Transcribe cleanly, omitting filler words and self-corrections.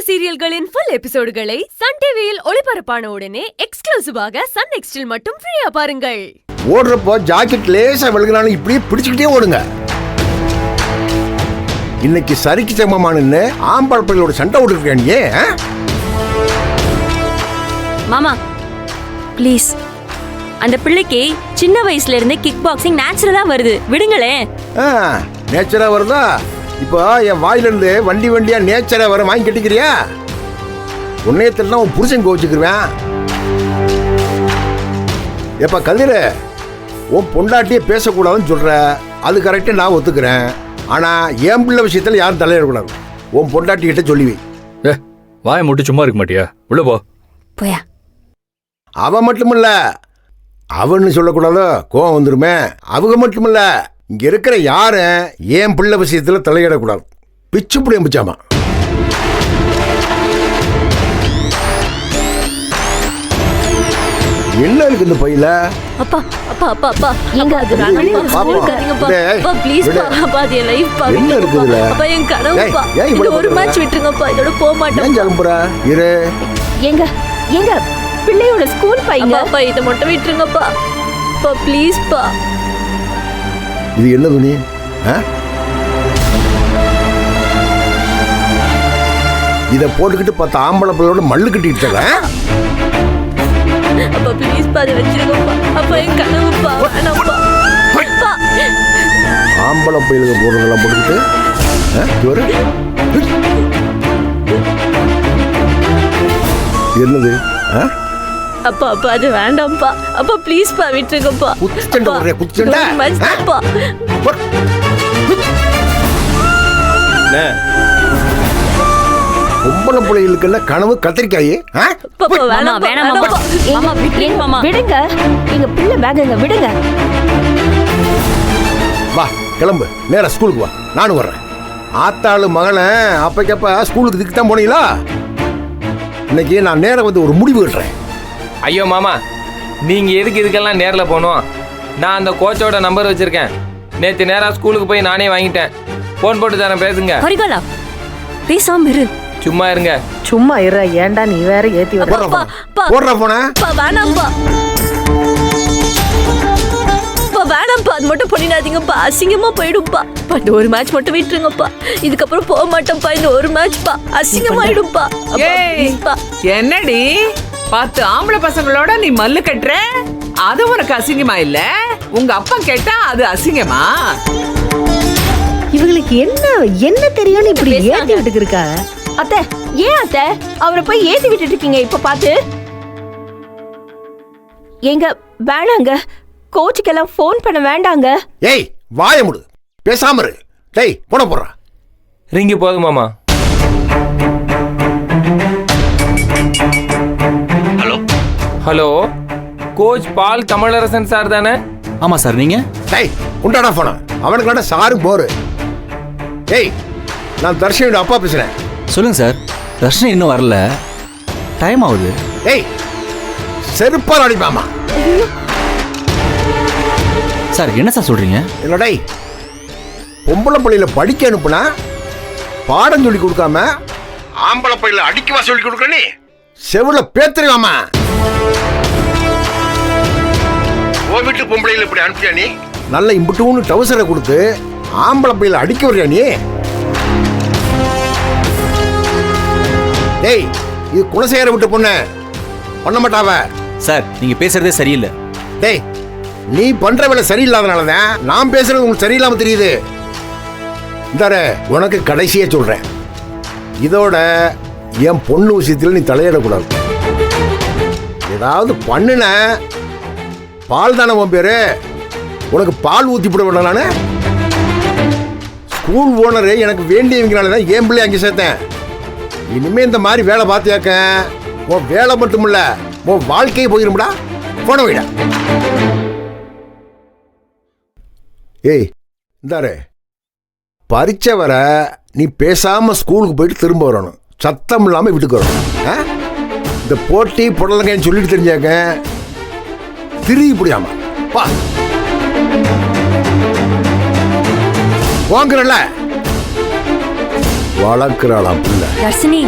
சீரியல்களின் full எபிசோடுகளை Sun டிவியில் ஒளிபரப்பான உடனே எக்ஸ்க்ளூசிவாக சன் நெக்ஸ்டில் மட்டும் ஃப்ரீயா பாருங்கள். ஓடுறப்போ ஜாக்கெட் லேசா விழுகினாலும் இப்படியே பிடிச்சுக்கிட்டே ஓடுங்க. இன்னைக்கு சரிக்கு சமமானு ஆம்பளை பிள்ளையோட சண்டை விட்டுருக்கேன். ஏன் மாமா ப்ளீஸ், அந்த பிள்ளைக்கு சின்ன வயசுல இருந்து கிக் பாக்ஸிங் நேச்சுரலா வருது, விடுங்களே. நேச்சரா வருதா? இப்போ என் வாயிலிருந்து வண்டி வண்டியா நேச்சரா வர வாங்கி கட்டிக்கிறியா? உன்னையத்தான் உன் புருஷன் கோச்சுக்குருவேன். எப்ப கதிர, உன் பொண்டாட்டியே பேசக்கூடாதுன்னு சொல்ற, அது கரெக்டா நான் ஒத்துக்கிறேன். ஆனா என் பிள்ளை விஷயத்துல யாரும் தலையிடக்கூடாது. உன் பொண்டாட்டி கிட்ட சொல்லி வை. வாயை மட்டும் சும்மா இருக்க மாட்டியா? உள்ள போ. போயா. அவ மட்டுமில்ல, அவன்னு சொல்லக்கூடாதோ, கோவம் வந்துருமே. அவங்க மட்டுமில்ல, இங்க இருக்கிற யாரும் என் பிள்ளை விஷயத்துல தலையிடக்கூடாது. பிச்சு புடிய பிச்சாமா. என்ன இருக்கு இந்த பையில? அப்பா அப்பா அப்பா அப்பா, எங்க அது அப்பா ப்ளீஸ் பா, அப்பா அது என் லைஃப் பா. என்ன இருக்கு இதுல? அப்பா என் கனவு பா. இந்த ஒரு மேட்ச் விட்டுருங்கப்பா, இதோட போக மாட்டேன். ஏன் ஜம்புற? இரு. எங்க எங்க பிள்ளையோட ஸ்கூல் பைங்க. அப்பா இத மட்டும் விட்டுருங்கப்பா. அப்பா ப்ளீஸ் பா. இது என்ன துணி? இத போட்டுக்கிட்டு 10 ஆம்பளை பிள்ளையோட மல்லு கட்டிட்டு அப்பா ப்ளீஸ் பா, அதை வச்சிருங்கப்பா. அப்பா என் கனவு பா, வேணாம்ப்பா. அப்பா ஆம்பளை பிள்ளைங்க போடுறதெல்லாம் போட்டுக்கிட்டு என்னது? அப்பா அப்பா அது வேண்டாம்ப்பா. அப்பா ப்ளீஸ் பா, விட்டுருங்கப்பா. குத்துச்சண்டை ஒரே குத்துச்சண்டை. அப்பா பொம்பளை பிள்ளைகளுக்கு கனவு கத்திரிக்காய். விடுங்க, எங்க பிள்ளை பேக்குங்க, விடுங்க. வா கிளம்பு, நேரா ஸ்கூலுக்கு வா, நானும் வர்றேன். ஆத்தாளு மகனை அப்பக்கப்ப ஸ்கூலுக்கு இதுக்கு தான் போனீங்களா? இன்னைக்கு நான் நேரம் வந்து ஒரு முடிவு கட்டுறேன். ஐயோ மாமா, நீங்க எதுக்கு இதுக்கெல்லாம் நேர்ல போகணும்? நான் அந்த கோச்சோட நம்பர் வச்சிருக்கேன். நேற்று நேரா ஸ்கூலுக்கு போய் நானே வாங்கிட்டேன். போன் போட்டு தரேன், பேசுங்க. ஹரிபாலா பேசாம இரு. சும்மா இருங்க. சும்மா இரு. ஏன்டா நீ வேற ஏத்தி வர? போடுற போன வேணாம்ப்பா. வேணாம்ப்பா, அது மட்டும் பண்ணிடாதீங்கப்பா, அசிங்கமா போயிடும்பா. இந்த ஒரு மேட்ச் மட்டும் விட்டுருங்கப்பா. இதுக்கப்புறம் போக மாட்டோம்ப்பா. இந்த ஒரு மேட்ச்ப்பா அசிங்கமாயிடும்பா. என்னடி 10 ஆம்பளை பசங்களோட நீ மல்லு கட்டுற? அது உனக்கு அசிங்கமா இல்ல? உங்க அப்பா கேட்டா அது அசிங்கமா? இவங்களுக்கு என்ன தெரியும்னு இப்படி ஏத்தி விட்டுக்கு இருக்கா? அத்தை, ஏன் அத்தை அவரை போய் ஏத்தி விட்டுட்டு இருக்கீங்க? இப்ப பாத்து எங்க வேணாங்க, கோச்சுக்கெல்லாம் போன் பண்ண வேண்டாங்க. ஏய் வாய முடு, பேசாம இரு. டேய் போன போறா. ரிங்கி போதும் மாமா. ஹலோ, கோச் பால் தமிழரசன் சார் தானே? ஆமா சார். நீங்க? டேய் உண்டாடா போன. அவனுக்கு சாரு போரு. ஏய், நான் தர்ஷனோட அப்பா பேசுறேன். சொல்லுங்க சார். தர்ஷன் இன்னும் வரல, டைம் ஆகுது. ஏய் செருப்பால் அடிப்பாமா. சார் என்ன சார் சொல்றீங்க? என்னடா பொம்பளை பிள்ளையில படிக்க அனுப்புனா பாடம் சொல்லி கொடுக்காம ஆம்பளை பிள்ளையில அடிக்கவா சொல்லி கொடுக்க? நீ செவுல பேத்துருவாமா. ஓ வீட்டு பொம்பளையில இப்படி அனுப்பியா? நீ நல்ல இம்புட்டுன்னு டவுசரை கொடுத்து ஆம்பளை பிள்ளையில அடிக்க வர்றியா நீ? டேய், இது குலசேகர விட்டு பொண்ணு, பண்ண மாட்டாவ. சார் நீங்க பேசுறதே சரியில்லை. டேய், நீ பண்ற வேலை சரியில்லாதனாலதான் நான் பேசுறது உங்களுக்கு சரியில்லாம தெரியுது. இந்தாரு உனக்கு கடைசியா சொல்றேன், இதோட என் பொண்ணு விஷயத்துல நீ தலையிடக்கூடாது. ஏதாவது பண்ணுன பால் தானே உன் பேரு, உனக்கு பால் ஊத்தி போட வேண்டாம். நானு ஸ்கூல் ஓனரு எனக்கு வேண்டியவங்கனாலதான் என் பிள்ளை அங்கே சேர்த்தேன். இனிமே இந்த மாதிரி வேலை பார்த்தியாக்க உன் வேலை மட்டும் இல்ல, உன் வாழ்க்கையை போயிரும்டா. போன வைடா. ஏய் இந்தாரு, பரீட்சை வர நீ பேசாம ஸ்கூலுக்கு போயிட்டு திரும்ப வரணும். சத்தம் இல்லாம வீட்டுக்கு வரணும். இந்த போட்டி புடலங்கன்னு சொல்லிட்டு தெரிஞ்சாக்க திரும்பி புடியாம பா. வாங்குறல வளர்க்கிறாளாம் பிள்ளை. தர்ஷினி